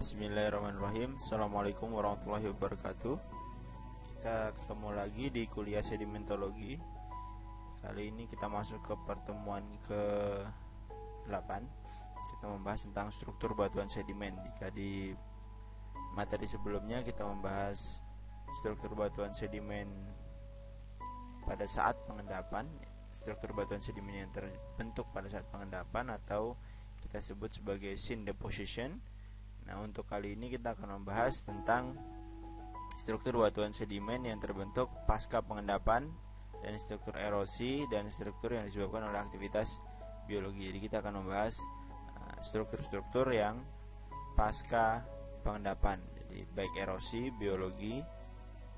Bismillahirrahmanirrahim. Assalamualaikum warahmatullahi wabarakatuh. Kita ketemu lagi di kuliah sedimentologi. Kali ini kita masuk ke pertemuan ke-8. Kita membahas tentang struktur batuan sedimen. Jika di materi sebelumnya kita membahas struktur batuan sedimen pada saat pengendapan, struktur batuan sedimen yang terbentuk pada saat pengendapan atau kita sebut sebagai scene deposition. Nah, untuk kali ini kita akan membahas tentang struktur batuan sedimen yang terbentuk pasca pengendapan dan struktur erosi dan struktur yang disebabkan oleh aktivitas biologi. Jadi kita akan membahas struktur-struktur yang pasca pengendapan. Jadi baik erosi, biologi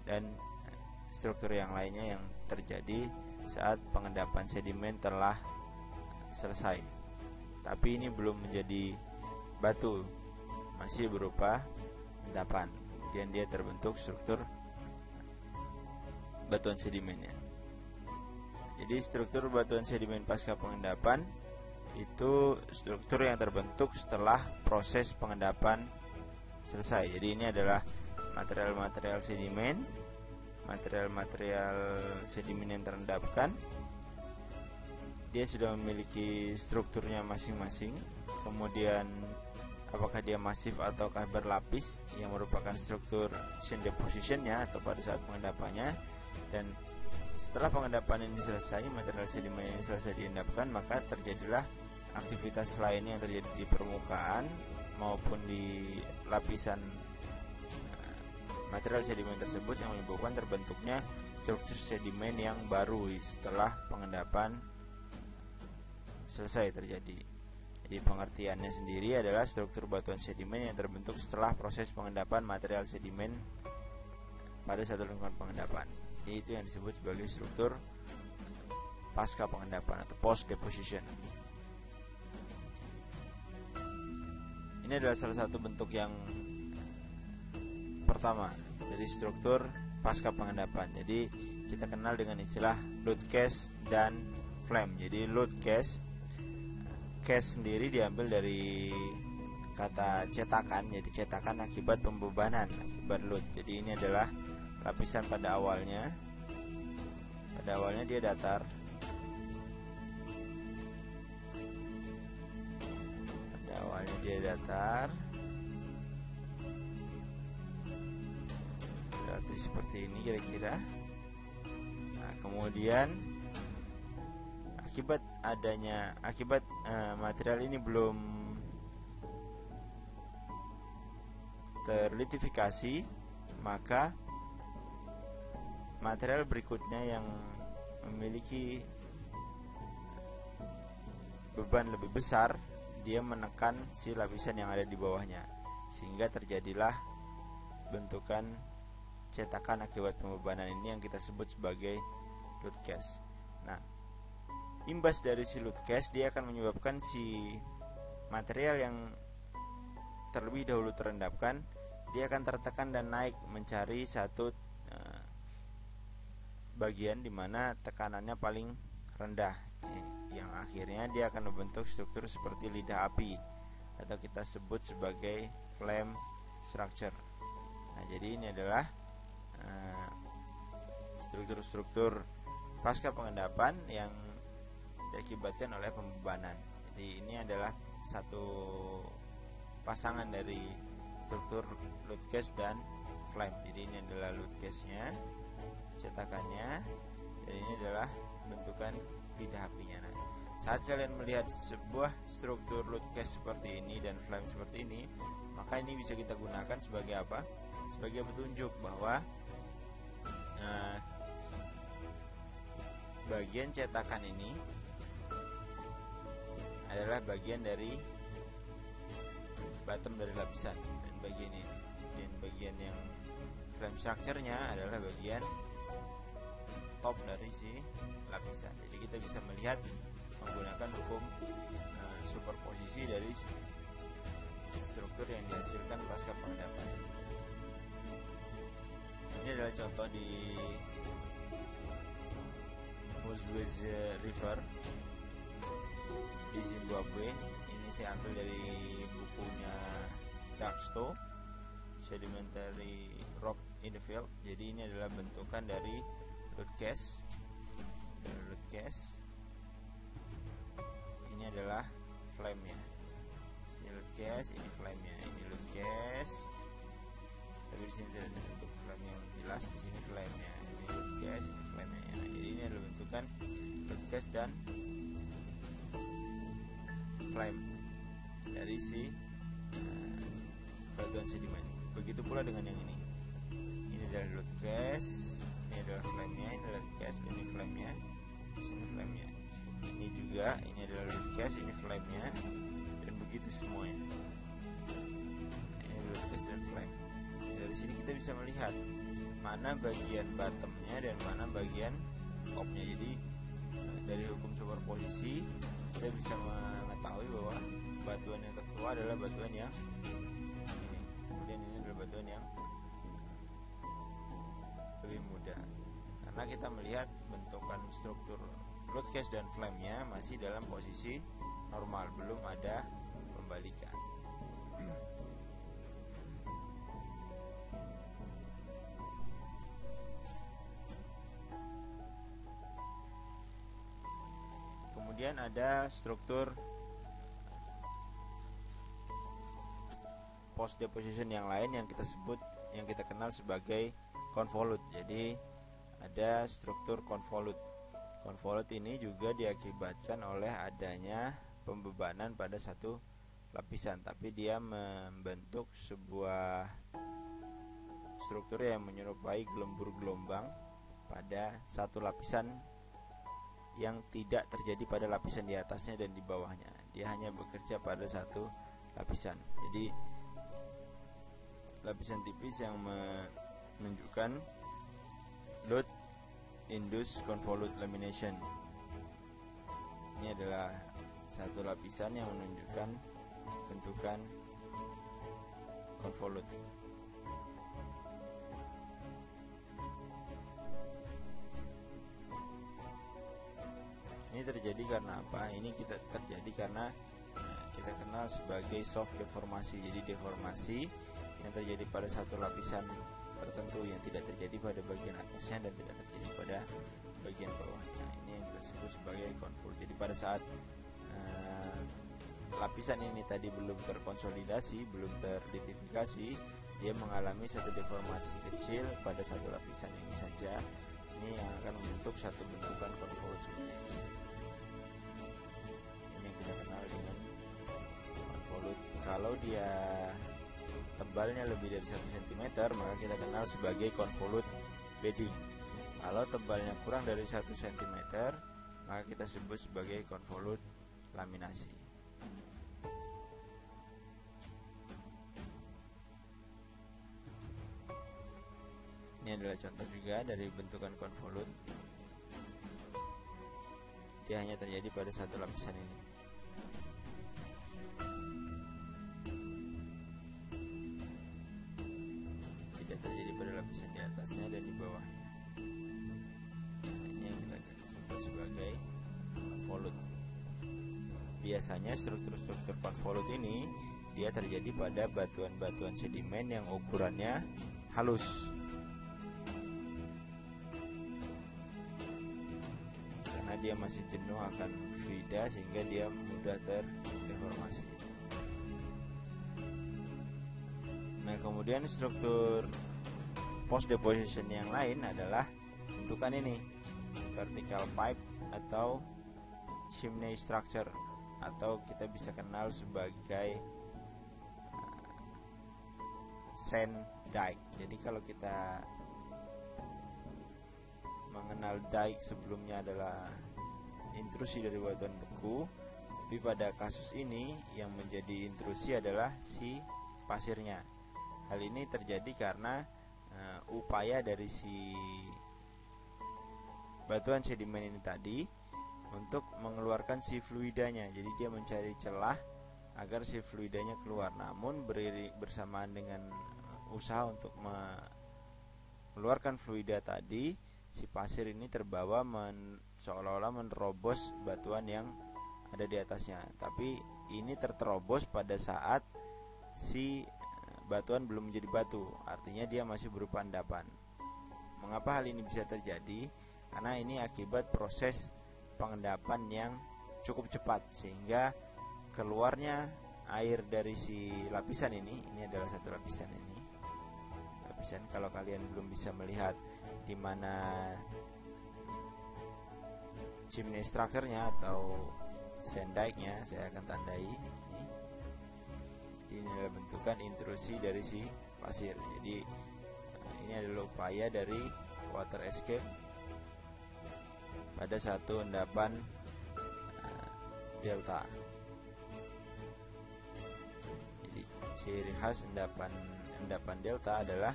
dan struktur yang lainnya yang terjadi saat pengendapan sedimen telah selesai. Tapi ini belum menjadi batu, masih berupa endapan. Kemudian dia terbentuk struktur batuan sedimennya. Jadi struktur batuan sedimen pasca pengendapan itu struktur yang terbentuk setelah proses pengendapan selesai. Jadi ini adalah material-material sedimen, material-material sedimen yang terendapkan. Dia sudah memiliki strukturnya masing-masing. Kemudian apakah dia masif ataukah berlapis yang merupakan struktur scene deposition-nya atau pada saat pengendapannya. Dan setelah pengendapan ini selesai, material sedimen ini selesai diendapkan, maka terjadilah aktivitas lainnya yang terjadi di permukaan maupun di lapisan material sedimen tersebut yang menyebabkan terbentuknya struktur sedimen yang baru setelah pengendapan selesai terjadi. Jadi pengertiannya sendiri adalah struktur batuan sedimen yang terbentuk setelah proses pengendapan material sedimen pada satu lingkungan pengendapan. Jadi itu yang disebut sebagai struktur pasca pengendapan atau post deposition. Ini adalah salah satu bentuk yang pertama dari struktur pasca pengendapan. Jadi kita kenal dengan istilah load case dan flame. Jadi load case sendiri diambil dari kata cetakan, jadi cetakan akibat pembebanan, akibat load. Jadi ini adalah lapisan pada awalnya dia datar, berarti seperti ini kira-kira. Nah, kemudian akibat material ini belum terlitifikasi, maka material berikutnya yang memiliki beban lebih besar, dia menekan si lapisan yang ada di bawahnya, sehingga terjadilah bentukan cetakan akibat pembebanan ini yang kita sebut sebagai load case. Nah, imbas dari si load case, dia akan menyebabkan si material yang terlebih dahulu terendapkan, dia akan tertekan dan naik mencari satu bagian di mana tekanannya paling rendah, yang akhirnya dia akan membentuk struktur seperti lidah api atau kita sebut sebagai flame structure. Nah, jadi ini adalah struktur-struktur pasca pengendapan yang diakibatkan oleh pembebanan. Jadi ini adalah satu pasangan dari struktur load case dan flame. Jadi ini adalah load case-nya, cetakannya, dan ini adalah bentukan lidah apinya. Nah, saat kalian melihat sebuah struktur load case seperti ini dan flame seperti ini, maka ini bisa kita gunakan sebagai apa? Sebagai petunjuk bahwa bagian cetakan ini adalah bagian dari bottom dari lapisan, dan bagian ini, dan bagian yang frame structure-nya adalah bagian top dari si lapisan. Jadi kita bisa melihat menggunakan hukum superposisi dari struktur yang dihasilkan pasca pengendapan. Ini adalah contoh di Muzweze River di Zimbabwe. Ini saya ambil dari bukunya Dark limestone sedimentary rock in the field. Jadi ini adalah bentukan dari root cast. Ini adalah flame-nya. Ini root cast, ini flame-nya. Ini root cast. Tapi di sini tidak ada bentuk flame yang jelas. Di sini flame-nya. Ini root cast, ini flame-nya. Jadi ini adalah bentukan root cast dan flame dari si batuan sedimen. Begitu pula dengan yang ini. Ini adalah root cast, ini adalah flame-nya, ini adalah root cast, ini flame-nya, ini flame-nya. Ini juga, ini adalah root cast, ini flame-nya, dan begitu semuanya. Ini root cast dan flame. Dari sini kita bisa melihat mana bagian bottom-nya dan mana bagian top-nya. Jadi dari hukum superposisi kita bisa mengetahui bahwa batuan yang tertua adalah batuan yang ini, kemudian ini adalah batuan yang lebih muda, karena kita melihat bentukan struktur root cast dan flame-nya masih dalam posisi normal, belum ada pembalikan. Kemudian ada struktur post deposition yang lain yang kita kenal sebagai convolute. Jadi ada struktur convolute. Convolute ini juga diakibatkan oleh adanya pembebanan pada satu lapisan, tapi dia membentuk sebuah struktur yang menyerupai gelembur gelombang pada satu lapisan yang tidak terjadi pada lapisan di atasnya dan di bawahnya. Dia hanya bekerja pada satu lapisan. Jadi lapisan tipis yang menunjukkan load induced convolute lamination. Ini adalah satu lapisan yang menunjukkan bentukan convolute. Ini terjadi karena apa? Ini terjadi karena kita kenal sebagai soft deformasi. Jadi deformasi yang terjadi pada satu lapisan tertentu yang tidak terjadi pada bagian atasnya dan tidak terjadi pada bagian bawahnya. Ini yang kita sebut sebagai convolute. Jadi pada saat lapisan ini tadi belum terkonsolidasi, belum terlitifikasi, dia mengalami satu deformasi kecil pada satu lapisan ini saja. Ini yang akan membentuk satu bentukan convolute seperti ini. Ini yang kita kenal dengan convolute. Kalau dia tebalnya lebih dari 1 cm, maka kita kenal sebagai convolute bedding. Kalau tebalnya kurang dari 1 cm, maka kita sebut sebagai convolute laminasi. Ini adalah contoh juga dari bentukan convolute. Dia hanya terjadi pada satu lapisan ini. Tidak terjadi pada lapisan di atasnya dan di bawahnya. Ini yang kita sebut sebagai convolute. Biasanya struktur-struktur convolute ini dia terjadi pada batuan-batuan sedimen yang ukurannya halus. Dia masih jenuh akan fluida sehingga dia mudah terdeformasi. Nah, kemudian struktur post deposition yang lain adalah bentukan ini, vertical pipe atau chimney structure, atau kita bisa kenal sebagai sand dike. Jadi kalau kita mengenal dike sebelumnya adalah intrusi dari batuan beku, tapi pada kasus ini yang menjadi intrusi adalah si pasirnya. Hal ini terjadi karena upaya dari si batuan sedimen ini tadi untuk mengeluarkan si fluidanya. Jadi dia mencari celah agar si fluidanya keluar. Namun bersamaan dengan usaha untuk mengeluarkan fluida tadi, si pasir ini terbawa seolah-olah menerobos batuan yang ada di atasnya. Tapi ini terterobos pada saat si batuan belum menjadi batu, artinya dia masih berupa endapan. Mengapa hal ini bisa terjadi? Karena ini akibat proses pengendapan yang cukup cepat, sehingga keluarnya air dari si lapisan ini adalah satu lapisan ini. Lapisan, kalau kalian belum bisa melihat di mana chimney structure-nya atau sand dike-nya, saya akan tandai ini. Ini adalah bentukan intrusi dari si pasir. Jadi ini adalah upaya dari water escape pada satu endapan delta. Jadi ciri khas endapan delta adalah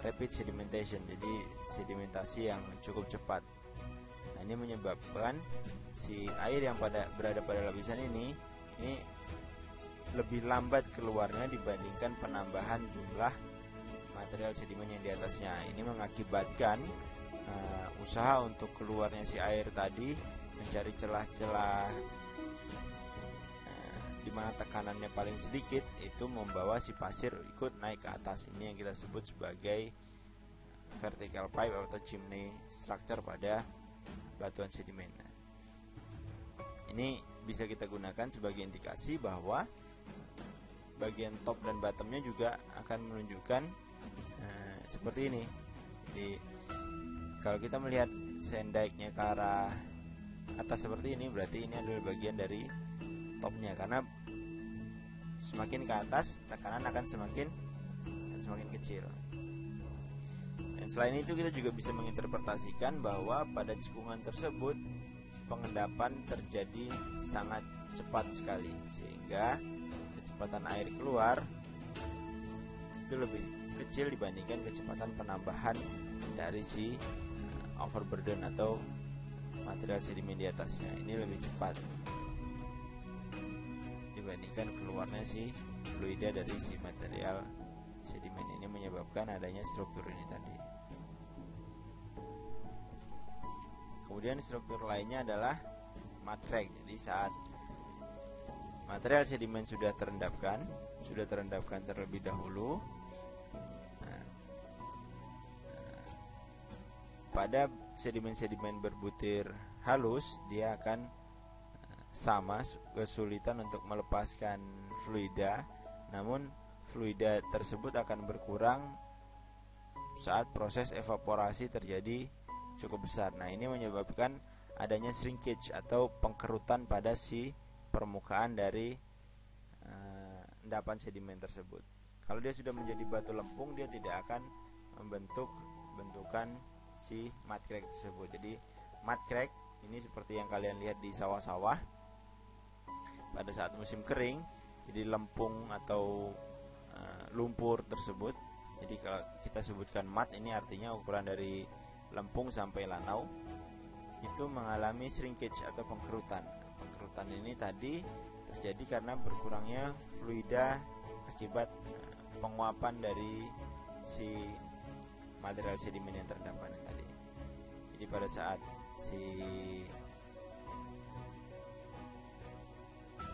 rapid sedimentation, jadi sedimentasi yang cukup cepat. Nah, ini menyebabkan si air yang berada pada lapisan ini lebih lambat keluarnya dibandingkan penambahan jumlah material sedimen yang di atasnya. Ini mengakibatkan usaha untuk keluarnya si air tadi mencari celah-celah di mana tekanannya paling sedikit, itu membawa si pasir ikut naik ke atas. Ini yang kita sebut sebagai vertical pipe atau chimney structure pada batuan sedimen. Ini bisa kita gunakan sebagai indikasi bahwa bagian top dan bottomnya juga akan menunjukkan seperti ini. Jadi kalau kita melihat sand dike-nya ke arah atas seperti ini, berarti ini adalah bagian dari topnya, karena semakin ke atas tekanan akan semakin kecil. Dan selain itu kita juga bisa menginterpretasikan bahwa pada cekungan tersebut pengendapan terjadi sangat cepat sekali, sehingga kecepatan air keluar itu lebih kecil dibandingkan kecepatan penambahan dari si overburden atau material sedimen di atasnya. Ini lebih cepat dibandingkan keluarnya si fluida dari si material sedimen. Ini menyebabkan adanya struktur ini tadi. Kemudian struktur lainnya adalah mud crack. Jadi saat material sedimen sudah terendapkan terlebih dahulu, pada sedimen-sedimen berbutir halus dia akan sama kesulitan untuk melepaskan fluida, namun fluida tersebut akan berkurang saat proses evaporasi terjadi cukup besar. Nah, ini menyebabkan adanya shrinkage atau pengkerutan pada si permukaan dari endapan sedimen tersebut. Kalau dia sudah menjadi batu lempung, dia tidak akan membentuk bentukan si mud crack tersebut. Jadi mud crack ini seperti yang kalian lihat di sawah-sawah pada saat musim kering. Jadi lempung atau lumpur tersebut, jadi kalau kita sebutkan mud, ini artinya ukuran dari lempung sampai lanau, itu mengalami shrinkage atau pengkerutan. Pengkerutan ini tadi terjadi karena berkurangnya fluida akibat penguapan dari si material sedimen yang terdapat tadi. Jadi pada saat si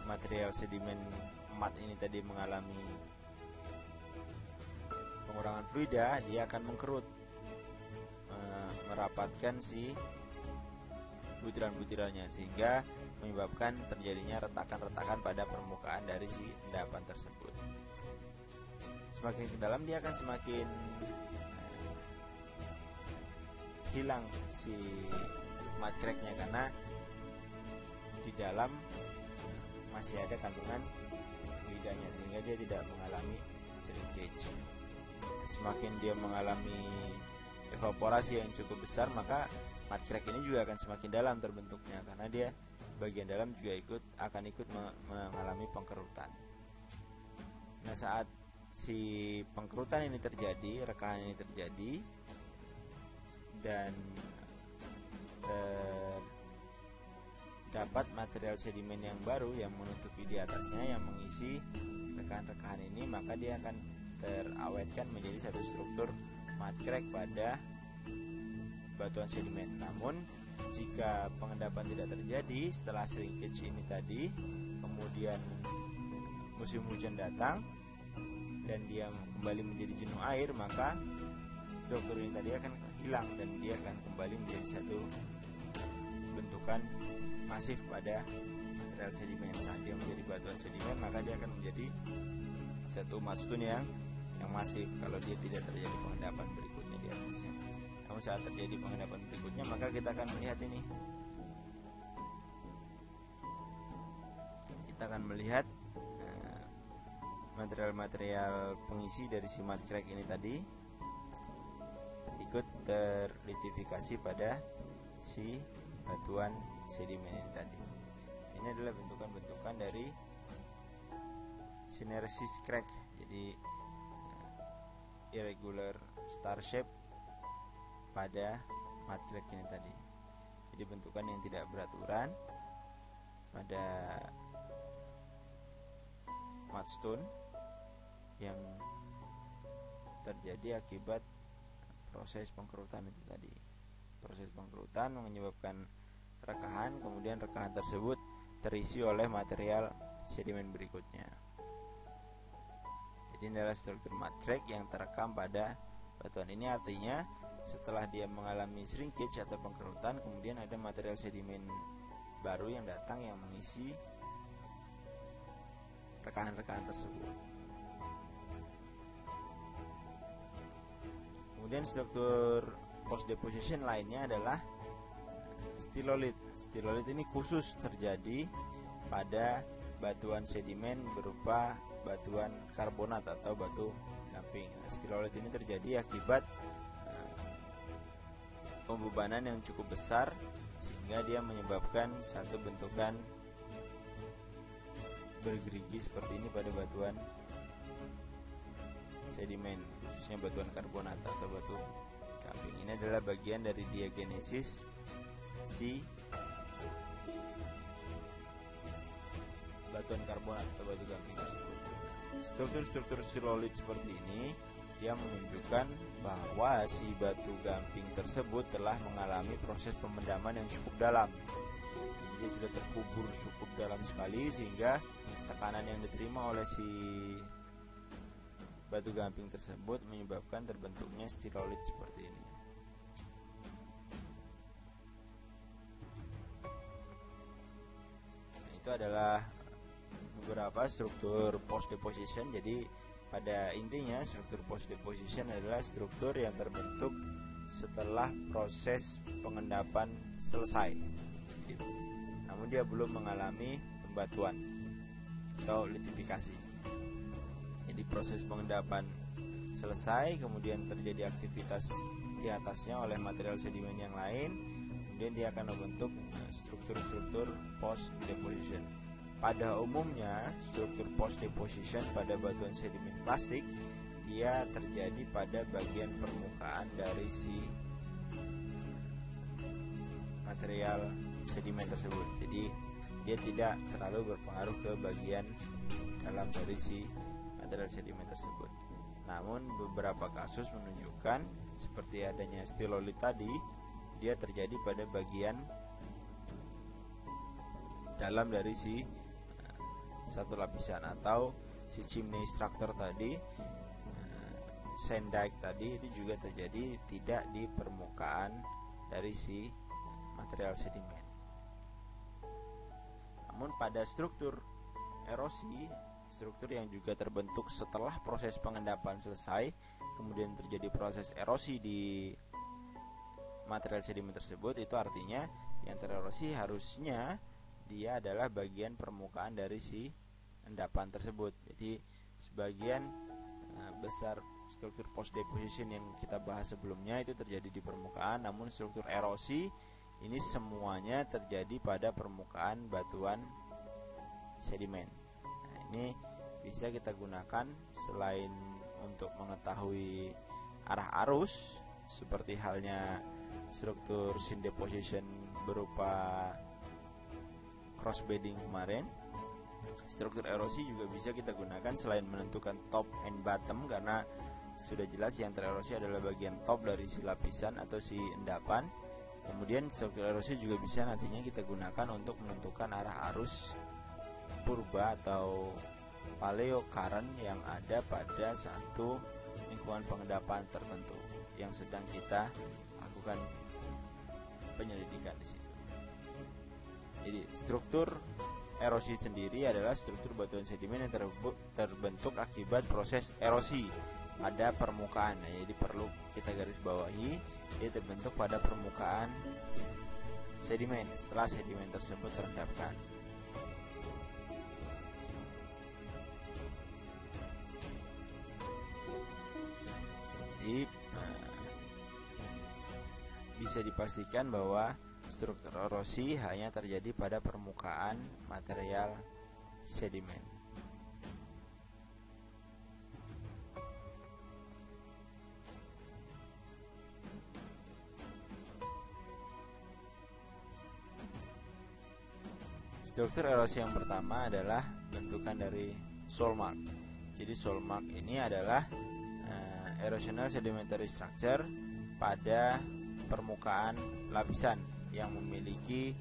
material sedimen mud ini tadi mengalami pengurangan fluida, dia akan mengkerut, merapatkan si butiran-butirannya, sehingga menyebabkan terjadinya retakan-retakan pada permukaan dari si endapan tersebut. Semakin ke dalam dia akan semakin hilang si mud crack-nya, karena di dalam masih ada kandungan fluidanya, sehingga dia tidak mengalami shrinkage. Semakin dia mengalami evaporasi yang cukup besar, maka mud crack ini juga akan semakin dalam terbentuknya, karena dia bagian dalam juga akan ikut mengalami pengkerutan. Nah, saat si pengkerutan ini terjadi, rekahan ini terjadi, dan dapat material sedimen yang baru yang menutupi di atasnya, yang mengisi rekahan-rekahan ini, maka dia akan terawetkan menjadi satu struktur mud crack pada batuan sedimen. Namun jika pengendapan tidak terjadi setelah shrinkage ini tadi, kemudian musim hujan datang dan dan dia kembali menjadi jenuh air, maka struktur ini tadi akan hilang dan dia akan kembali menjadi satu bentukan masif pada material sedimen. Saat dia menjadi batuan sedimen, maka dia akan menjadi satu mudstone yang masif kalau dia tidak terjadi pengendapan berikutnya di atasnya. Namun saat terjadi pengendapan berikutnya, maka kita akan melihat ini. Kita akan melihat material-material pengisi dari si mud crack ini tadi ikut terlitifikasi pada si batuan sedimen ini tadi. Ini adalah bentukan-bentukan dari syneresis crack. Jadi irregular star shape pada mud crack ini tadi. Jadi bentukan yang tidak beraturan pada mudstone yang terjadi akibat proses pengkerutan itu tadi. Proses pengkerutan menyebabkan rekahan, kemudian rekahan tersebut terisi oleh material sedimen berikutnya. Jadi ini adalah struktur mud crack yang terekam pada batuan ini. Artinya setelah dia mengalami shrinkage atau pengkerutan, kemudian ada material sedimen baru yang datang yang mengisi rekahan-rekahan tersebut. Kemudian struktur post deposition lainnya adalah stilolith. Stilolith ini khusus terjadi pada batuan sedimen berupa batuan karbonat atau batu gamping. Stilolith ini terjadi akibat pembebanan yang cukup besar sehingga dia menyebabkan satu bentukan bergerigi seperti ini pada batuan sedimen, khususnya batuan karbonat atau batu gamping. Ini adalah bagian dari diagenesis si batuan karbonat atau batu gamping tersebut. Struktur-struktur stilolith seperti ini dia menunjukkan bahwa si batu gamping tersebut telah mengalami proses pemendaman yang cukup dalam. Jadi dia sudah terkubur cukup dalam sekali sehingga tekanan yang diterima oleh si batu gamping tersebut menyebabkan terbentuknya stilolith seperti ini. Nah, itu adalah beberapa struktur post deposition. Jadi pada intinya struktur post deposition adalah struktur yang terbentuk setelah proses pengendapan selesai, namun dia belum mengalami pembatuan atau litifikasi. Jadi proses pengendapan selesai, kemudian terjadi aktivitas di atasnya oleh material sedimen yang lain, kemudian dia akan membentuk struktur-struktur post deposition. Pada umumnya struktur post deposition pada batuan sedimen plastik dia terjadi pada bagian permukaan dari si material sedimen tersebut. Jadi dia tidak terlalu berpengaruh ke bagian dalam dari si material sedimen tersebut. Namun beberapa kasus menunjukkan seperti adanya stilolith tadi, dia terjadi pada bagian dalam dari si satu lapisan atau si chimney structure tadi, sand dike tadi, itu juga terjadi tidak di permukaan dari si material sedimen. Namun pada struktur erosi, struktur yang juga terbentuk setelah proses pengendapan selesai, kemudian terjadi proses erosi di material sedimen tersebut, itu artinya yang tererosi harusnya dia adalah bagian permukaan dari si endapan tersebut. Jadi sebagian besar struktur post deposition yang kita bahas sebelumnya itu terjadi di permukaan, namun struktur erosi ini semuanya terjadi pada permukaan batuan sedimen. Nah, ini bisa kita gunakan selain untuk mengetahui arah arus seperti halnya struktur syn deposition berupa cross bedding kemarin. Struktur erosi juga bisa kita gunakan selain menentukan top and bottom, karena sudah jelas yang tererosi adalah bagian top dari si lapisan atau si endapan. Kemudian struktur erosi juga bisa nantinya kita gunakan untuk menentukan arah arus purba atau paleocurrent yang ada pada satu lingkungan pengendapan tertentu yang sedang kita lakukan penyelidikan di situ. Jadi struktur erosi sendiri adalah struktur batuan sedimen yang terbentuk akibat proses erosi pada permukaan. Nah, jadi perlu kita garis bawahi, dia terbentuk pada permukaan sedimen setelah sedimen tersebut terendapkan. Jadi bisa dipastikan bahwa struktur erosi hanya terjadi pada permukaan material sedimen. Struktur erosi yang pertama adalah bentukan dari soil mark. Jadi soil mark ini adalah erosional sedimentary structure pada permukaan lapisan yang memiliki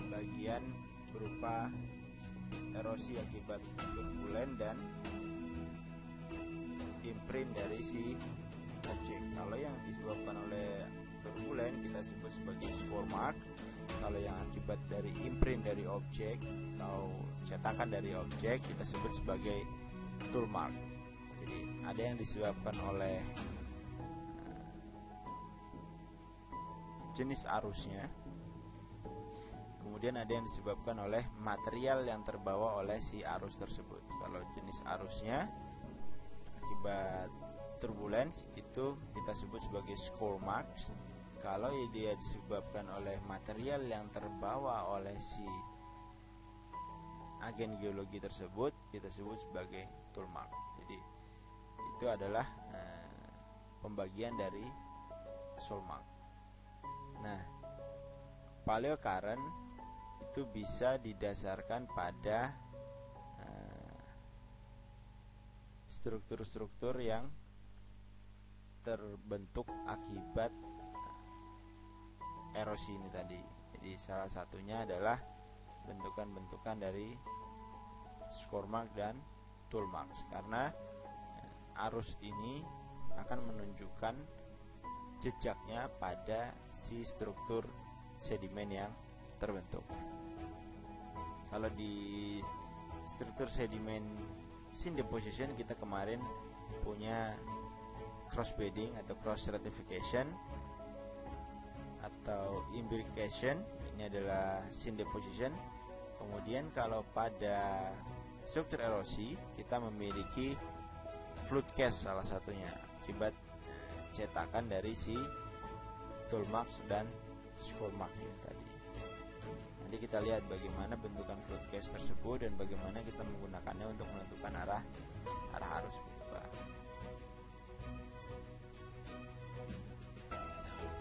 bagian berupa erosi akibat turbulen dan imprint dari si objek. Kalau yang disebabkan oleh turbulen kita sebut sebagai score mark. Kalau yang akibat dari imprint dari objek atau cetakan dari objek kita sebut sebagai tool mark. Jadi ada yang disebabkan oleh jenis arusnya, kemudian ada yang disebabkan oleh material yang terbawa oleh si arus tersebut. Kalau jenis arusnya akibat turbulence itu kita sebut sebagai score marks. Kalau dia disebabkan oleh material yang terbawa oleh si agen geologi tersebut kita sebut sebagai tool mark. Jadi itu adalah pembagian dari soil mark. Nah, paleocurrent itu bisa didasarkan pada struktur-struktur yang terbentuk akibat erosi ini tadi. Jadi salah satunya adalah bentukan-bentukan dari score mark dan tool marks, karena arus ini akan menunjukkan jejaknya pada si struktur sedimen yang terbentuk. Kalau di struktur sedimen syn deposition kita kemarin punya cross bedding atau cross stratification atau imbrication, ini adalah syn deposition. Kemudian kalau pada struktur erosi kita memiliki flood cast salah satunya akibat cetakan dari si tool marks dan score mark ini tadi. Nanti kita lihat bagaimana bentukan flood cast tersebut dan bagaimana kita menggunakannya untuk menentukan arah arus pipa.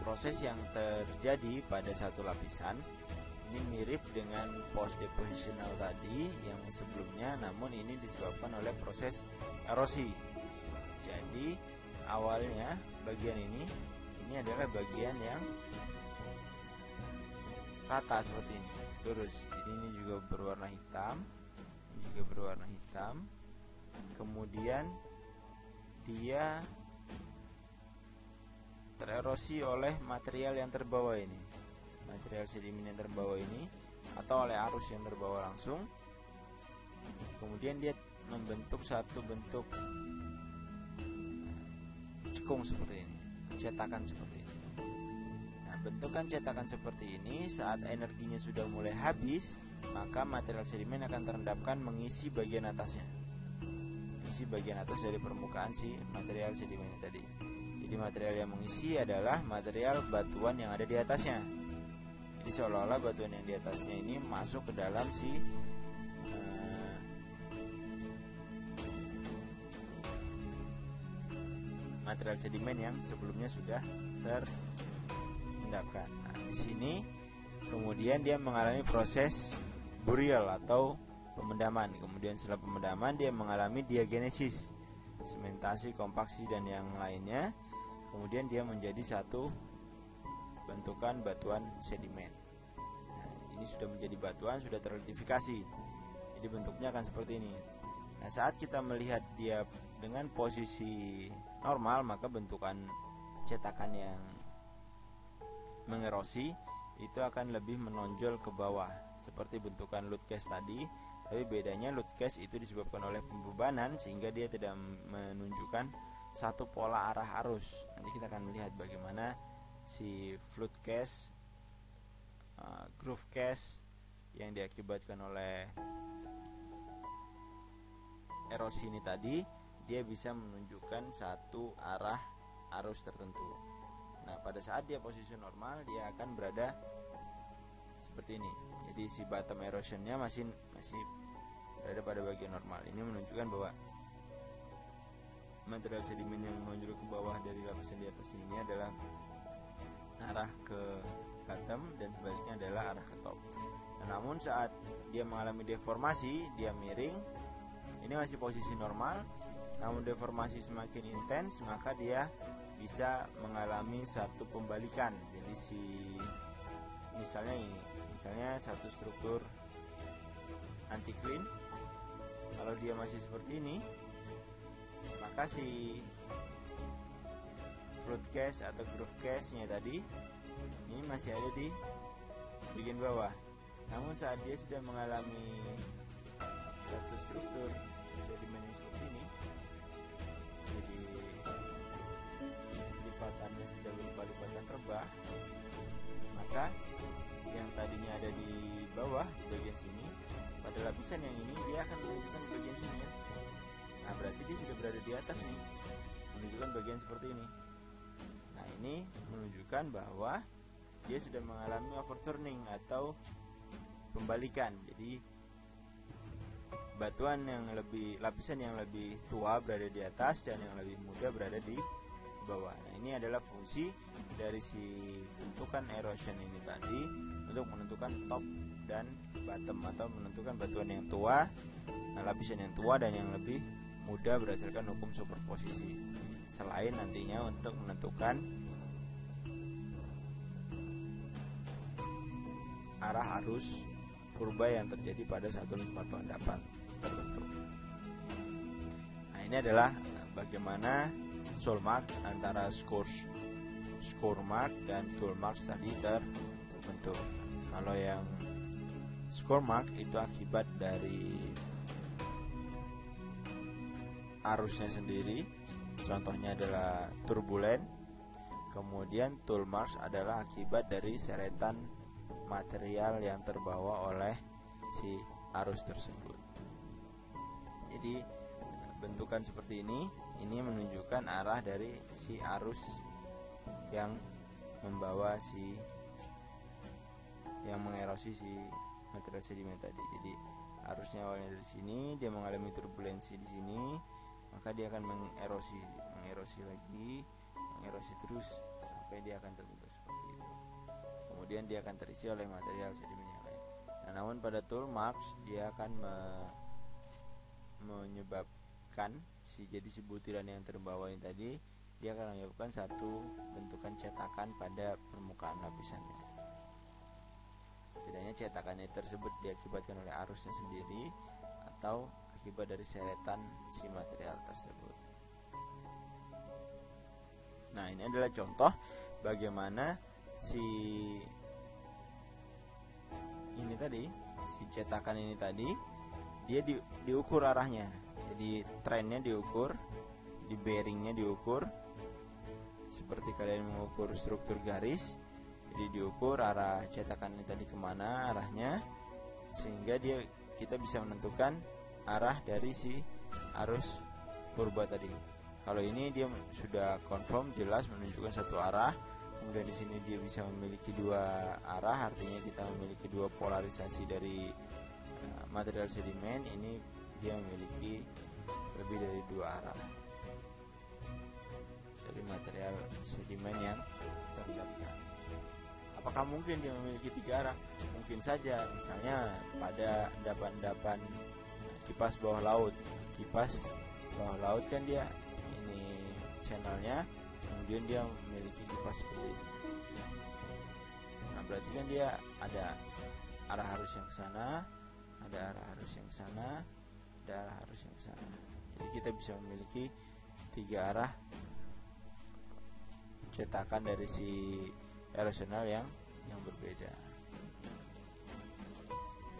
Proses yang terjadi pada satu lapisan ini mirip dengan post depositional tadi yang sebelumnya, namun ini disebabkan oleh proses erosi. Jadi awalnya bagian ini adalah bagian yang rata seperti ini, lurus. Ini juga berwarna hitam, ini juga berwarna hitam. Kemudian dia tererosi oleh material yang terbawa ini, material sedimen yang terbawa ini, atau oleh arus yang terbawa langsung. Kemudian dia membentuk satu bentuk cekung seperti ini, cetakan seperti ini. Nah, bentukan cetakan seperti ini saat energinya sudah mulai habis, maka material sedimen akan terendapkan mengisi bagian atasnya, mengisi bagian atas dari permukaan si material sedimen tadi. Jadi material yang mengisi adalah material batuan yang ada di atasnya. Jadi seolah-olah batuan yang di atasnya ini masuk ke dalam si material sedimen yang sebelumnya sudah terendapkan. Nah, di sini kemudian dia mengalami proses burial atau pemendaman. Kemudian setelah pemendaman dia mengalami diagenesis, sementasi, kompaksi dan yang lainnya. Kemudian dia menjadi satu bentukan batuan sedimen. Nah, ini sudah menjadi batuan, sudah terlitifikasi. Jadi bentuknya akan seperti ini. Nah, saat kita melihat dia dengan posisi normal, maka bentukan cetakan yang mengerosi itu akan lebih menonjol ke bawah seperti bentukan load case tadi. Tapi bedanya load case itu disebabkan oleh pembebanan sehingga dia tidak menunjukkan satu pola arah arus. Nanti kita akan melihat bagaimana si flood case, groove case yang diakibatkan oleh erosi ini tadi, dia bisa menunjukkan satu arah arus tertentu. Nah, pada saat dia posisi normal, dia akan berada seperti ini. Jadi si bottom erosionnya masih berada pada bagian normal. Ini menunjukkan bahwa material sedimen yang menonjol ke bawah dari lapisan di atas ini adalah arah ke bottom dan sebaliknya adalah arah ke top. Nah, namun saat dia mengalami deformasi, dia miring, ini masih posisi normal, namun deformasi semakin intens, maka dia bisa mengalami satu pembalikan. Jadi misalnya satu struktur anti-clean, kalau dia masih seperti ini, maka si flood case atau groove case nya tadi ini masih ada di bagian bawah. Namun saat dia sudah mengalami satu struktur sedimen seperti ini, jadi lipatannya sudah berupa lipatan rebah, maka yang tadinya ada di bawah di bagian sini, pada lapisan yang ini dia akan menunjukkan bagian sini ya. Nah, berarti dia sudah berada di atas nih, menunjukkan bagian seperti ini. Nah, ini menunjukkan bahwa dia sudah mengalami overturning atau pembalikan. Jadi lapisan yang lebih tua berada di atas dan yang lebih muda berada di bawah. Nah, ini adalah fungsi dari si bentukan erosion ini tadi untuk menentukan top dan bottom atau menentukan batuan yang tua, lapisan yang tua dan yang lebih mudah berdasarkan hukum superposisi. Selain nantinya untuk menentukan arah arus purba yang terjadi pada satu batuan endapan tertentu. Nah, ini adalah bagaimana soul mark antara score mark dan tool mark tadi terbentuk. Kalau yang score mark itu akibat dari arusnya sendiri, contohnya adalah turbulen. Kemudian tool marks adalah akibat dari seretan material yang terbawa oleh si arus tersebut. Jadi bentukan seperti ini menunjukkan arah dari si arus yang membawa yang mengerosi si material sedimen tadi. Jadi arusnya awalnya dari sini, dia mengalami turbulensi di sini, maka dia akan mengerosi terus sampai dia akan terbentuk seperti itu. Kemudian dia akan terisi oleh material sedimen yang lain. Nah, namun pada tool marks dia akan menyebabkan jadi si butiran yang terbawa ini tadi, dia akan menyebabkan satu bentukan cetakan pada permukaan lapisannya. Bedanya cetakannya tersebut diakibatkan oleh arusnya sendiri atau akibat dari seretan si material tersebut. Nah, ini adalah contoh bagaimana si cetakan ini tadi dia diukur arahnya. Jadi trennya diukur, di bearingnya diukur, seperti kalian mengukur struktur garis. Jadi diukur arah cetakan ini tadi kemana arahnya, sehingga kita bisa menentukan arah dari si arus purba tadi. Kalau ini dia sudah confirm jelas menunjukkan satu arah. Kemudian di sini dia bisa memiliki dua arah, artinya kita memiliki dua polarisasi dari material sedimen. Ini dia memiliki lebih dari dua arah dari material sedimen yang terendapkan. Apakah mungkin dia memiliki tiga arah? Mungkin saja, misalnya pada endapan-endapan kipas bawah laut. Kipas bawah laut kan dia ini channelnya, kemudian dia memiliki kipas seperti ini. Nah, berarti kan dia ada arah arus yang ke sana, ada arah arus yang ke sana, ada arah arus yang ke sana. Jadi kita bisa memiliki 3 arah cetakan dari si erosional yang berbeda.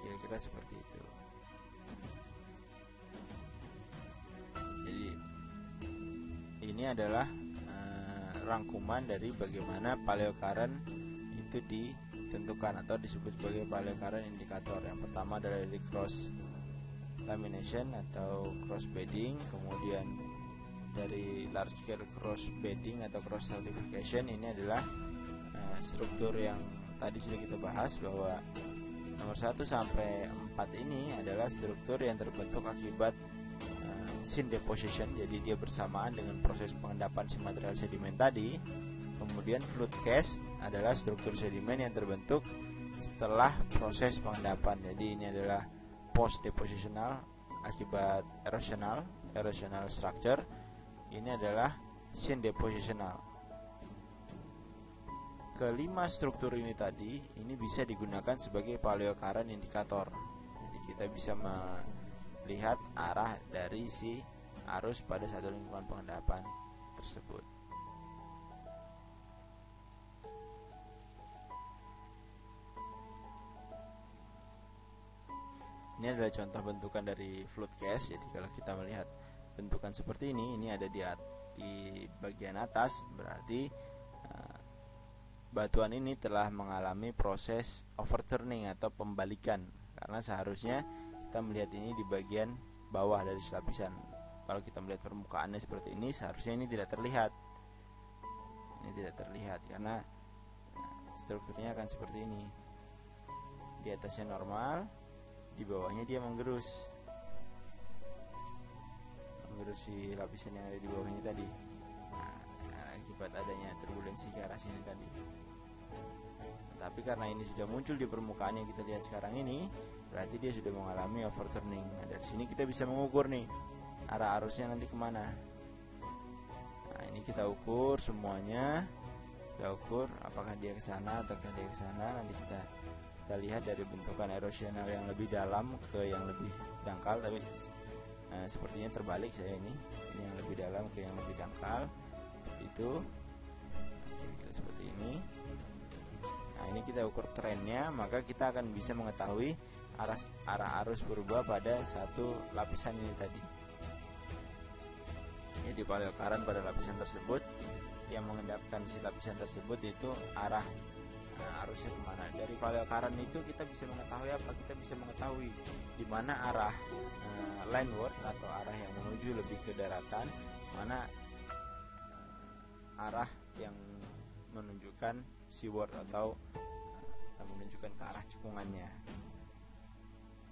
Kira-kira seperti itu. Jadi ini adalah rangkuman dari bagaimana paleocurrent itu ditentukan atau disebut sebagai paleocurrent indikator. Yang pertama adalah dari cross lamination atau cross bedding, kemudian dari large scale cross bedding atau cross stratification. Ini adalah struktur yang tadi sudah kita bahas, bahwa nomor 1 sampai 4 ini adalah struktur yang terbentuk akibat syn deposition, jadi dia bersamaan dengan proses pengendapan si material sedimen tadi. Kemudian flood cast adalah struktur sedimen yang terbentuk setelah proses pengendapan, jadi ini adalah post depositional akibat erosional structure. Ini adalah syn depositional. Kelima struktur ini tadi ini bisa digunakan sebagai paleocurrent indikator. Jadi kita bisa melihat arah dari si arus pada satu lingkungan pengendapan tersebut. Ini adalah contoh bentukan dari flood cast. Jadi kalau kita melihat bentukan seperti ini ada di bagian atas, berarti batuan ini telah mengalami proses overturning atau pembalikan, karena seharusnya kita melihat ini di bagian bawah dari lapisan. Kalau kita melihat permukaannya seperti ini, seharusnya ini tidak terlihat. Ini tidak terlihat karena strukturnya akan seperti ini. Di atasnya normal, di bawahnya dia menggerus si lapisan yang ada di bawahnya tadi. Akibat adanya turbulensi ke arah sini tadi. Tapi karena ini sudah muncul di permukaan yang kita lihat sekarang ini, berarti dia sudah mengalami overturning. Nah, dari sini kita bisa mengukur nih arah arusnya nanti kemana. Nah, ini kita ukur semuanya. Kita ukur apakah dia ke sana atau dia ke sana. Nanti kita lihat dari bentukan erosional yang lebih dalam ke yang lebih dangkal. Tapi sepertinya terbalik saya ini yang lebih dalam ke yang lebih dangkal. Itu seperti ini. Nah, ini kita ukur trennya, maka kita akan bisa mengetahui arah arus berubah pada satu lapisan ini tadi. Jadi paleocurrent pada lapisan tersebut yang mengendapkan si lapisan tersebut itu arah arusnya kemana. Dari paleocurrent itu kita bisa mengetahui apa? Kita bisa mengetahui di mana arah landward atau arah yang menuju lebih ke daratan, mana arah yang menunjukkan seaward atau menunjukkan ke arah cekungannya.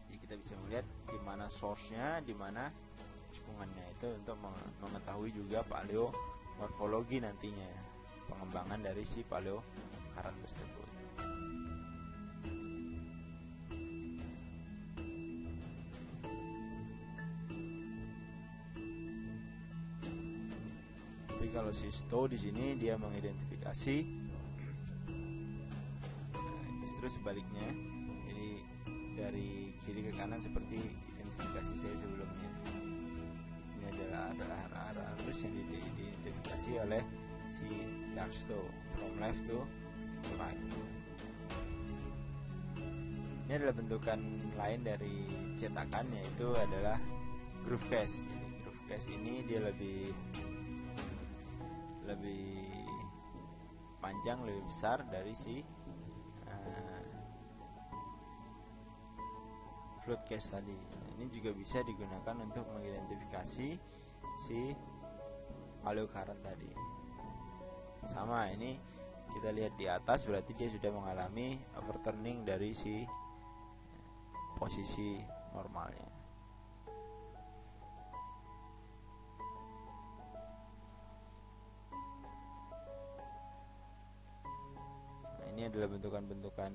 Jadi kita bisa melihat di mana source-nya, di mana cekungannya, itu untuk mengetahui juga paleomorfologi nantinya, pengembangan dari si paleocurrent tersebut. Tapi kalau si Stowe di sini dia mengidentifikasi justru sebaliknya. Jadi dari kiri ke kanan seperti identifikasi saya sebelumnya. Ini adalah arah arus yang diidentifikasi oleh si Dark Stowe from left to right. Ini adalah bentukan lain dari cetakan, yaitu adalah groove cast. Jadi groove cast ini dia lebih panjang, lebih besar dari si flood cast tadi. Ini juga bisa digunakan untuk mengidentifikasi si paleocurrent tadi. Sama, ini kita lihat di atas, berarti dia sudah mengalami overturning dari si posisi normalnya. Nah, ini adalah bentukan-bentukan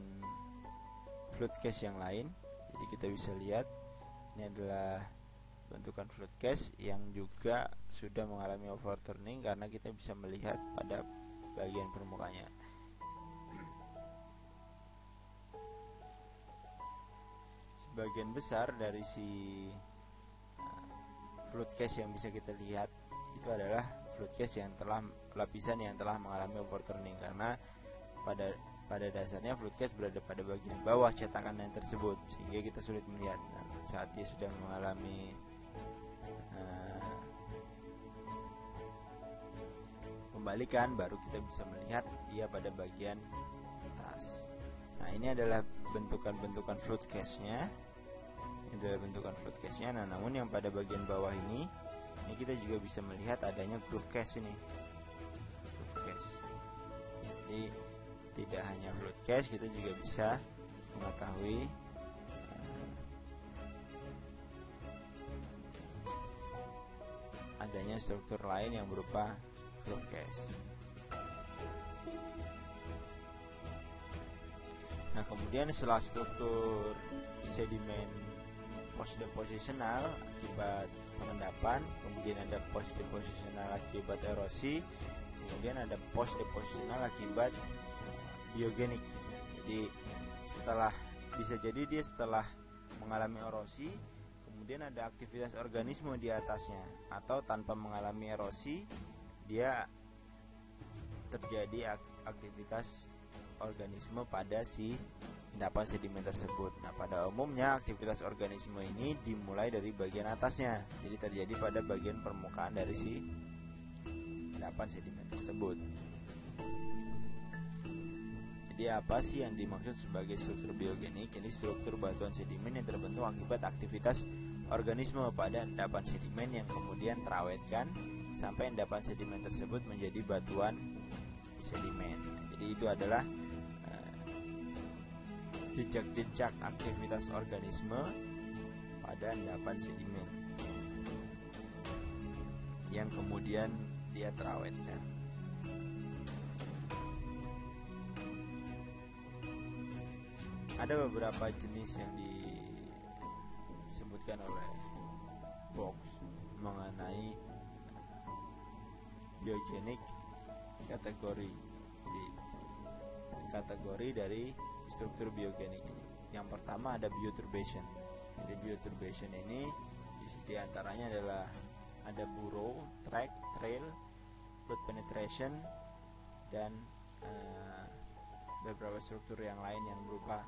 flood cast yang lain. Jadi kita bisa lihat ini adalah bentukan flood cast yang juga sudah mengalami overturning, karena kita bisa melihat pada bagian permukaannya. sebagian besar dari si fluid case yang bisa kita lihat itu adalah fluid case yang telah lapisan yang telah mengalami overturning, karena pada dasarnya fluid case berada pada bagian bawah cetakan yang tersebut, sehingga kita sulit melihat. Dan saat dia sudah mengalami pembalikan, baru kita bisa melihat dia pada bagian atas. Nah, ini adalah bentukan-bentukan fluid case-nya. Ini adalah bentukan fluid case-nya. Nah, namun yang pada bagian bawah ini kita juga bisa melihat adanya groove case ini. Groove case. Jadi tidak hanya fluid case, kita juga bisa mengetahui adanya struktur lain yang berupa groove case. Nah, kemudian setelah struktur sedimen post depositional akibat pengendapan, kemudian ada post depositional akibat erosi, kemudian ada post depositional akibat biogenik. Jadi bisa jadi dia setelah mengalami erosi, kemudian ada aktivitas organisme di atasnya, atau tanpa mengalami erosi dia terjadi aktivitas organisme pada si endapan sedimen tersebut. Nah, pada umumnya aktivitas organisme ini dimulai dari bagian atasnya, jadi terjadi pada bagian permukaan dari si endapan sedimen tersebut. Jadi apa sih yang dimaksud sebagai struktur biogenik? Jadi struktur batuan sedimen yang terbentuk akibat aktivitas organisme pada endapan sedimen yang kemudian terawetkan sampai endapan sedimen tersebut menjadi batuan sedimen. Jadi itu adalah jejak-jejak aktivitas organisme pada endapan sedimen yang kemudian dia terawetkan. Ada beberapa jenis yang disebutkan oleh Box mengenai biogenik kategori. Jadi kategori dari struktur biogenik ini. Yang pertama ada bioturbation. Jadi bioturbation ini di antaranya adalah ada burrow, track, trail, fluid penetration, dan beberapa struktur yang lain yang berupa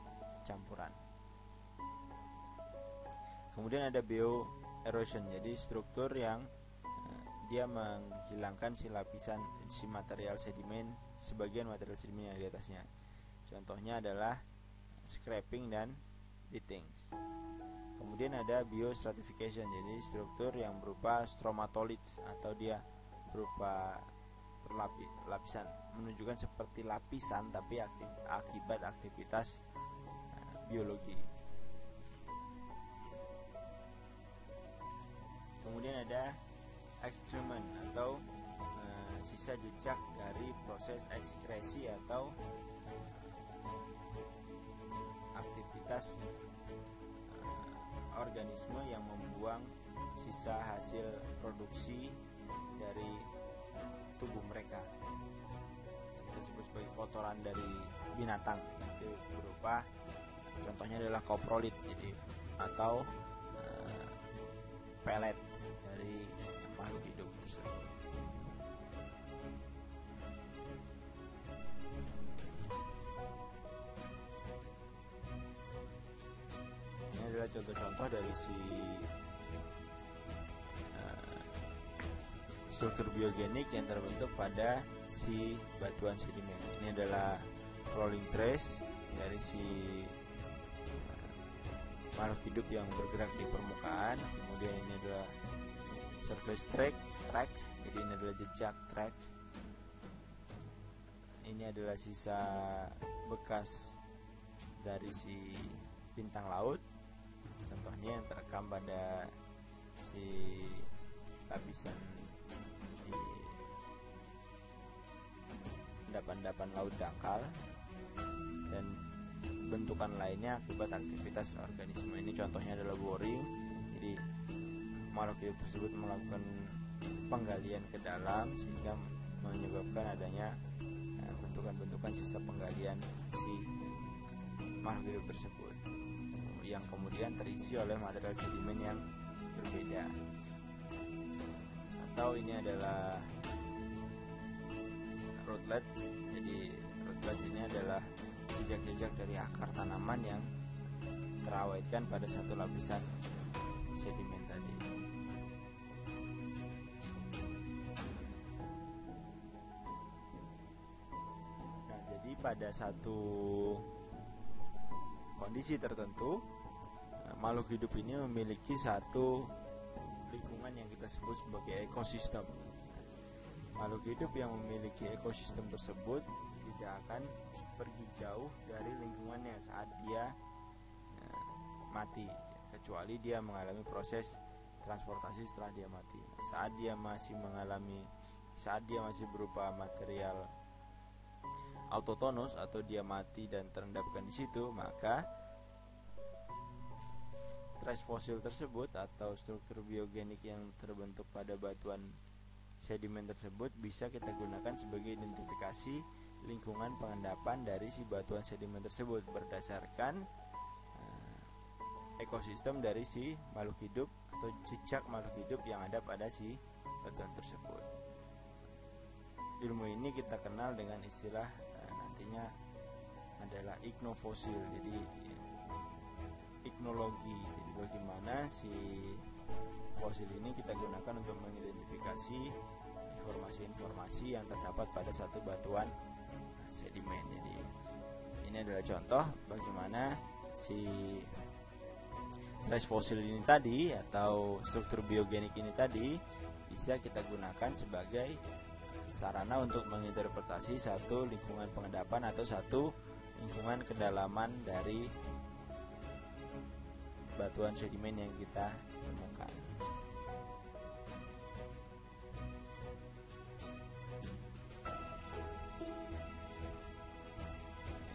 campuran. Kemudian ada bioerosion. Jadi struktur yang dia menghilangkan si material sedimen, sebagian material sedimen yang di atasnya. Contohnya adalah scraping dan beatings. Kemudian ada biostratification, jadi struktur yang berupa stromatolites atau dia berupa lapisan, menunjukkan seperti lapisan tapi akibat aktivitas biologi. Kemudian ada excrement atau sisa jejak dari proses ekskresi atau aktivitas organisme yang membuang sisa hasil produksi dari tubuh mereka. Kita sebut sebagai kotoran dari binatang. Itu berupa contohnya adalah coprolit, jadi atau pelet dari makhluk hidup tersebut. Ini adalah contoh-contoh dari si struktur biogenik yang terbentuk pada si batuan sedimen. Ini adalah rolling trace dari si makhluk hidup yang bergerak di permukaan. Kemudian ini adalah surface track, jadi ini adalah jejak track. Ini adalah sisa bekas dari si bintang laut, contohnya yang terekam pada si lapisan di endapan-endapan laut dangkal, dan bentukan lainnya akibat aktivitas organisme. Ini contohnya adalah boring, jadi makhluk hidup tersebut melakukan penggalian ke dalam sehingga menyebabkan adanya bentukan-bentukan sisa penggalian si makhluk hidup tersebut. yang kemudian terisi oleh material sedimen yang berbeda. Atau ini adalah rootlets. Jadi rootlets ini adalah jejak-jejak dari akar tanaman yang terawetkan pada satu lapisan sedimen tadi. Nah, jadi pada satu kondisi tertentu, makhluk hidup ini memiliki satu lingkungan yang kita sebut sebagai ekosistem. Makhluk hidup yang memiliki ekosistem tersebut tidak akan pergi jauh dari lingkungannya saat dia mati, kecuali dia mengalami proses transportasi setelah dia mati. Saat dia masih berupa material autotonus atau dia mati dan terendapkan di situ, maka trace fosil tersebut atau struktur biogenik yang terbentuk pada batuan sedimen tersebut bisa kita gunakan sebagai identifikasi lingkungan pengendapan dari si batuan sedimen tersebut berdasarkan ekosistem dari si makhluk hidup atau jejak makhluk hidup yang ada pada si batuan tersebut. Ilmu ini kita kenal dengan istilah nantinya adalah ignofosil. Jadi ignologi. Jadi bagaimana si fosil ini kita gunakan untuk mengidentifikasi informasi-informasi yang terdapat pada satu batuan sedimen. Jadi ini adalah contoh bagaimana si trace fosil ini tadi atau struktur biogenik ini tadi bisa kita gunakan sebagai sarana untuk menginterpretasi satu lingkungan pengendapan atau satu lingkungan kedalaman dari batuan sedimen yang kita temukan.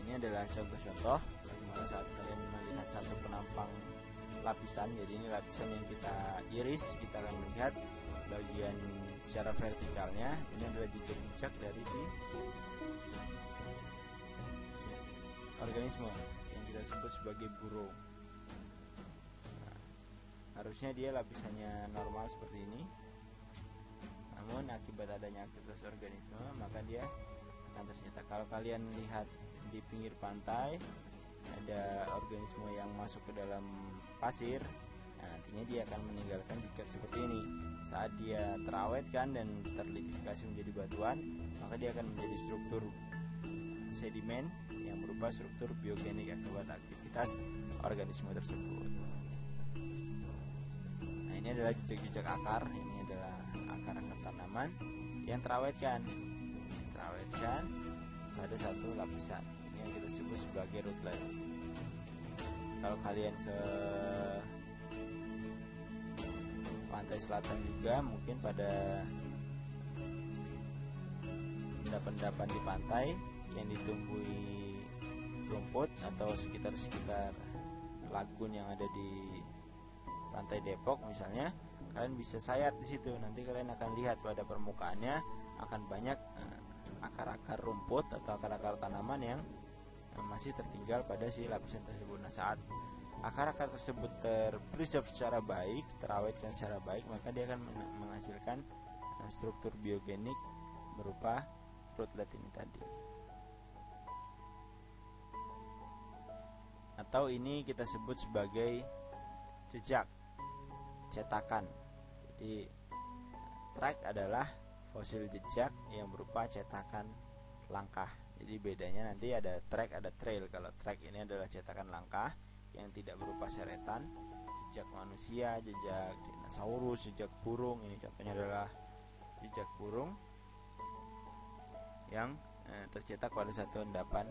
Ini adalah contoh-contoh bagaimana saat kalian melihat satu penampang lapisan. Jadi ini lapisan yang kita iris, kita akan melihat bagian secara vertikalnya. Ini adalah jejak-jejak dari si organisme yang kita sebut sebagai burrow. Harusnya dia lapisannya normal seperti ini, namun akibat adanya aktivitas organisme maka dia akan tercetak. Kalau kalian lihat di pinggir pantai ada organisme yang masuk ke dalam pasir, nah, nantinya dia akan meninggalkan jejak seperti ini. Saat dia terawetkan dan terlitifikasi menjadi batuan, maka dia akan menjadi struktur sedimen yang berupa struktur biogenik akibat aktivitas organisme tersebut. Nah, ini adalah jejak-jejak akar. Ini adalah akar-akar tanaman yang terawetkan pada satu lapisan. Ini yang kita sebut sebagai rootlets. Kalau kalian ke pantai selatan juga, mungkin pada endapan-endapan di pantai yang ditumbuhi rumput atau sekitar lagun yang ada di pantai Depok misalnya, kalian bisa sayat di situ. Nanti kalian akan lihat pada permukaannya akan banyak akar-akar rumput atau akar-akar tanaman yang masih tertinggal pada si lapisan tersebut. Nah, saat akar-akar tersebut terpreserve secara baik, terawetkan secara baik, maka dia akan menghasilkan struktur biogenik berupa rootlet ini tadi. Atau ini kita sebut sebagai jejak cetakan. Jadi track adalah fosil jejak yang berupa cetakan langkah. Jadi bedanya nanti ada track, ada trail. Kalau track ini adalah cetakan langkah yang tidak berupa seretan, jejak manusia, jejak dinosaurus, jejak burung. Ini contohnya adalah jejak burung yang tercetak pada satu endapan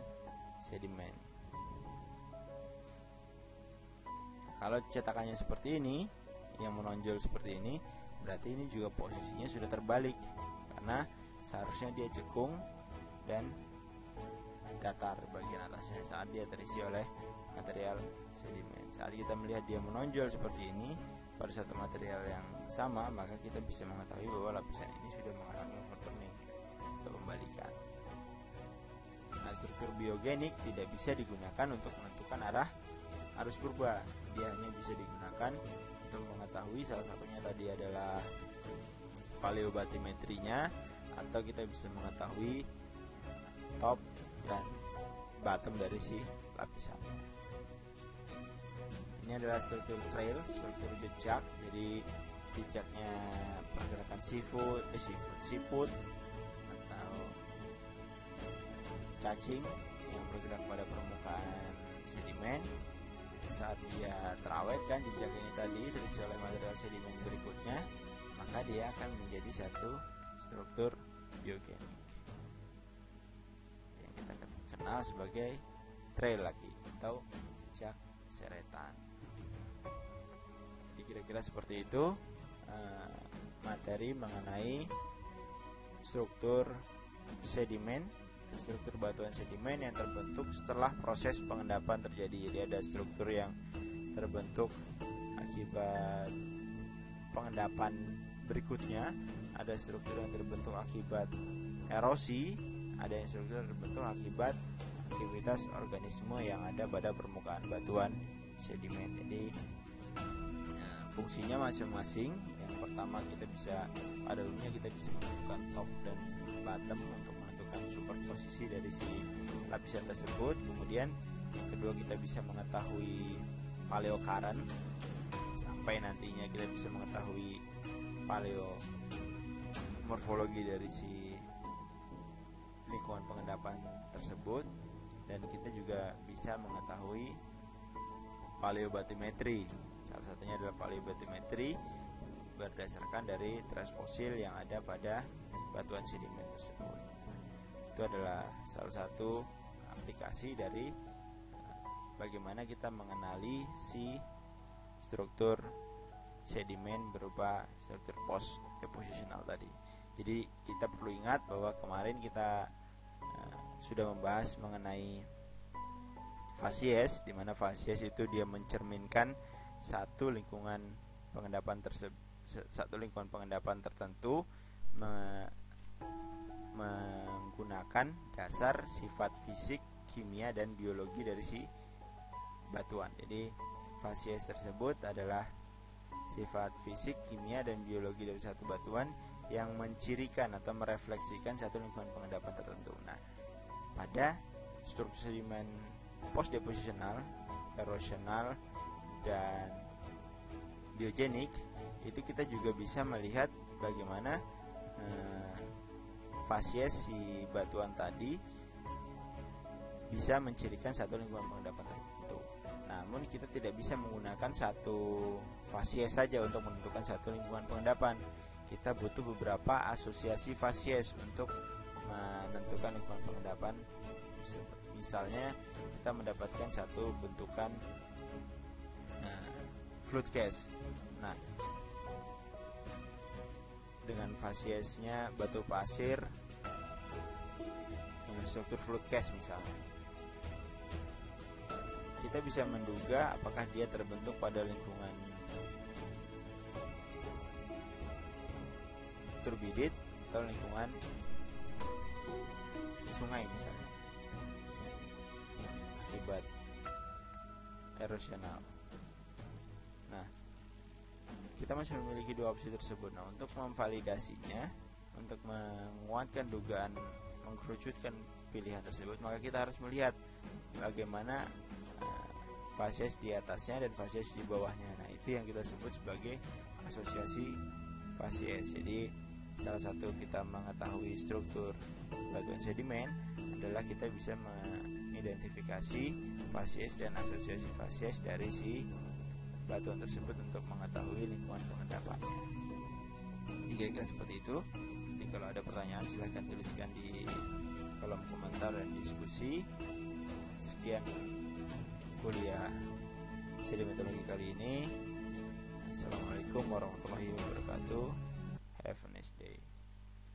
sedimen. Kalau cetakannya seperti ini, yang menonjol seperti ini, berarti ini juga posisinya sudah terbalik, karena seharusnya dia cekung dan datar bagian atasnya saat dia terisi oleh material sedimen. Saat kita melihat dia menonjol seperti ini pada satu material yang sama, maka kita bisa mengetahui bahwa lapisan ini sudah mengalami overturning atau pembalikan. Nah, struktur biogenik tidak bisa digunakan untuk menentukan arah harus purba. Dia hanya bisa digunakan untuk mengetahui salah satunya tadi adalah paleobatimetrinya, atau kita bisa mengetahui top dan bottom dari si lapisan. Ini adalah struktur trail, struktur jejak. Jadi jejaknya pergerakan siput atau cacing yang bergerak pada permukaan sedimen. Saat dia terawet kan jejak ini tadi terisi oleh material sedimen berikutnya, maka dia akan menjadi satu struktur biogenik yang kita kenal sebagai trail lagi atau jejak seretan. Jadi kira-kira seperti itu materi mengenai struktur sedimen, struktur batuan sedimen yang terbentuk setelah proses pengendapan terjadi. Jadi ada struktur yang terbentuk akibat pengendapan berikutnya, ada struktur yang terbentuk akibat erosi, ada yang struktur terbentuk akibat aktivitas organisme yang ada pada permukaan batuan sedimen. Jadi fungsinya masing-masing. Yang pertama pada umumnya kita bisa menentukan top dan bottom untuk menentukan superposisi dari si lapisan tersebut. Kemudian yang kedua kita bisa mengetahui paleocurrent, sampai nantinya kita bisa mengetahui paleomorfologi dari si lingkungan pengendapan tersebut, dan kita juga bisa mengetahui paleobatimetri. Salah satunya adalah paleobatimetri berdasarkan dari trace fosil yang ada pada batuan sedimen tersebut. Itu adalah salah satu aplikasi dari bagaimana kita mengenali si struktur sedimen berupa struktur post depositional tadi. Jadi kita perlu ingat bahwa kemarin kita sudah membahas mengenai fasies, di mana fasies itu dia mencerminkan satu lingkungan pengendapan tertentu menggunakan dasar sifat fisik, kimia, dan biologi dari si batuan. Jadi fasies tersebut adalah sifat fisik, kimia, dan biologi dari satu batuan yang mencirikan atau merefleksikan satu lingkungan pengendapan tertentu. Nah, pada struktur sedimen post depositional, erosional, dan biogenik, itu kita juga bisa melihat bagaimana fasies si batuan tadi bisa mencirikan satu lingkungan pengendapan tertentu. Namun kita tidak bisa menggunakan satu fasies saja untuk menentukan satu lingkungan pengendapan. Kita butuh beberapa asosiasi fasies untuk menentukan lingkungan pengendapan. Misalnya kita mendapatkan satu bentukan flood case. Nah, dengan fasiesnya batu pasir dengan struktur flood case misalnya, kita bisa menduga apakah dia terbentuk pada lingkungan turbidit atau lingkungan sungai misalnya akibat erosional. Nah, kita masih memiliki dua opsi tersebut. Nah, untuk memvalidasinya, untuk menguatkan dugaan, mengkerucutkan pilihan tersebut, maka kita harus melihat bagaimana fasies di atasnya dan fasies di bawahnya. Nah, itu yang kita sebut sebagai asosiasi fasies. Jadi salah satu kita mengetahui struktur batuan sedimen adalah kita bisa mengidentifikasi fasies dan asosiasi fasies dari si batuan tersebut untuk mengetahui lingkungan pengendapannya. Kira-kira seperti itu. Jadi kalau ada pertanyaan silahkan tuliskan di kolom komentar dan diskusi. Sekian kuliah sedimentologi kali ini. Assalamualaikum warahmatullahi wabarakatuh. Have a nice day.